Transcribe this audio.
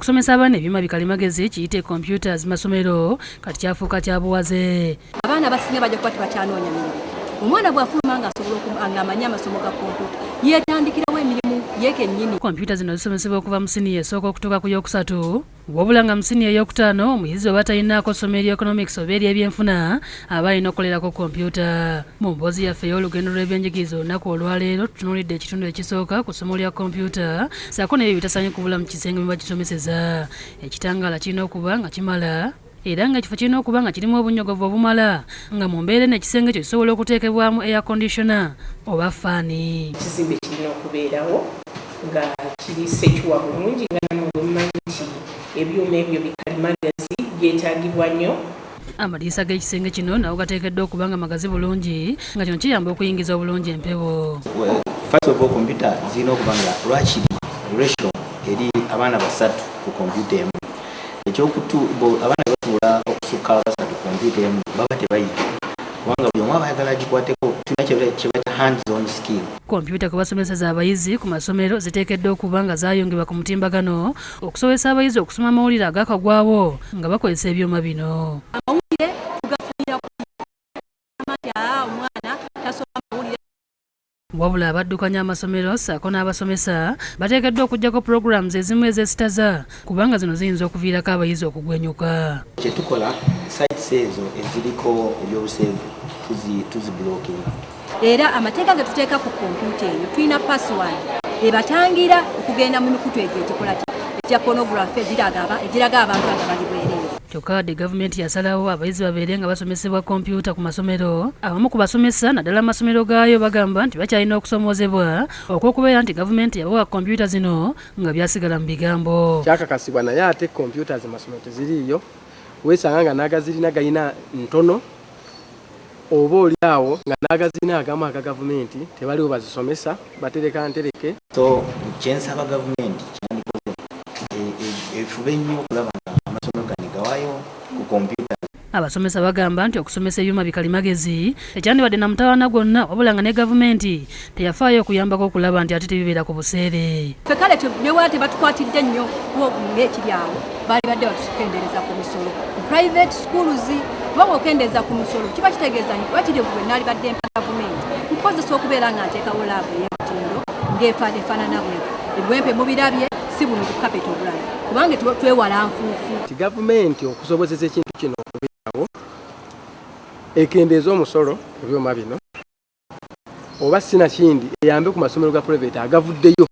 Okusomesa abaana ebyuma bikalimagezi kiyite computers masomero kati kyafuuka kya buwaze. Abaana basinga bajja kuba tebakyanoonya mirimu. Omwana bw'afuluma ng'asobola ng'amanya amasomo ga kompyuta yeetandikirawo emirimu yekennyini. Kompyuta zino zisomesebwa okuva mu siniya esooka okutuuka ku yokusatu, wabula nga mu siniya eyokutaano omuyizi oba talinaako ssomo ery'economics oba ery'ebyenfuna aba alina okukolerako kompyuta. Mu mboozi yaffe ey'olugendo lw'ebyenjigiriza olunaku olwaleero tutunuulidde ekitundu ekisooka ku ssomo lya kompyuta ssaako n'ebyo bitasaanye kubula mu kisenge mwe bakisomeseza. Ekitangaala kirina okuba nga kimala era nga ekifo kirina okuba nga kirimu obunyogovu obumala nga mu mbeera n'ekisenge kyo kisobola okuteekebwamu air conditioner oba faani. Ekizimbe kirina okubeerawo nga kiri sekiwa bulungi nga namwe mumanyi nti ebyuma ebyo bikalimagezi byetaagibwa nnyo. Amadinisa g'ekisenge kino nawo gateekeddwa okuba nga magazi bulungi nga kino kiyamba okuyingiza obulungi empewo. First of all, kompyuta zirina okuba nga lwakiri ratio eri abaana basatu ku kompyuta emu. Abaana basobola okusukka basatu ku kompyuta emu baba tebayiga kubanga buli omu aba ayagala agikwateko. Tulina kye bata hands on skill. Kompyuta kwe basomeseza abayizi ku masomero ziteekeddwa okuba nga zaayongebwa ku mutimbagano okusobozesa abayizi okusoma amawulire agakagwawo nga bakozesa ebyuma bino. Amawulire tugafunira ku omwana tasoma amawulire. Wabula abaddukanya amasomero ssaako n'abasomesa bateekeddwa okuggyako programs ezimu ez'esitaza kubanga zino ziyinza okuviirako abayizi okugwenyuka. Kye tukola sites ezo eziriko ebyobuseegu tuzibulookinga. Era amateeka ge tuteeka ku kompyuta eyo tulina password ebatangira okugenda mu mikutu egyo ekikola ekya pornography egiraga abantu nga bali bwereere. Kyokka gavumenti yasalawo abayizi babeere nga basomesebwa kompyuta ku masomero. Abamu ku basomesa naddala amasomero gaayo bagamba nti bakyalina okusomoozebwa okw'okubeera nti gavumenti yabawa kompyuta zino nga byasigala mu bigambo. Kyakakasibwa naye ate kompyuta masomero teziriiyo, weesanga nga n'agazirina galina ntono oba oliawo nga n'agazirina agamu aga gavumenti tebaliwo bazisomesa batereka ntereke. So kyensaba gavumenti kyandikoze efube nnyo okulaba amasomero gani gawaayo ku kompyuta. Abasomesa bagamba nti okusomesa ebyuma bikalimagezi ekyandibadde na mutawaana gwonna wabula nga ne gavumenti teyafaayo okuyambako okulaba nti ate tebibeera ku buseere. Ffe kale newaate batukwatidde nnyo ng'ekiri awo baali badde batukendeereza ku misolo ku private schools. Baba okendeeza ku musolo kiba kitegeeza nti wakiri bwe naali badde mpa gavumenti nkozesa okubeera nga nteekawo laabu ey'emitindo ng'efaanana bwe ebiwempe mubirabye si buno ku capital brand kubanga twewala nfuufu. Gavumenti okusobozesa ekintu kino okubeerawo ekendeeza omusolo ku byuma bino oba sinakindi eyambe ku masomero ga private agavuddeyo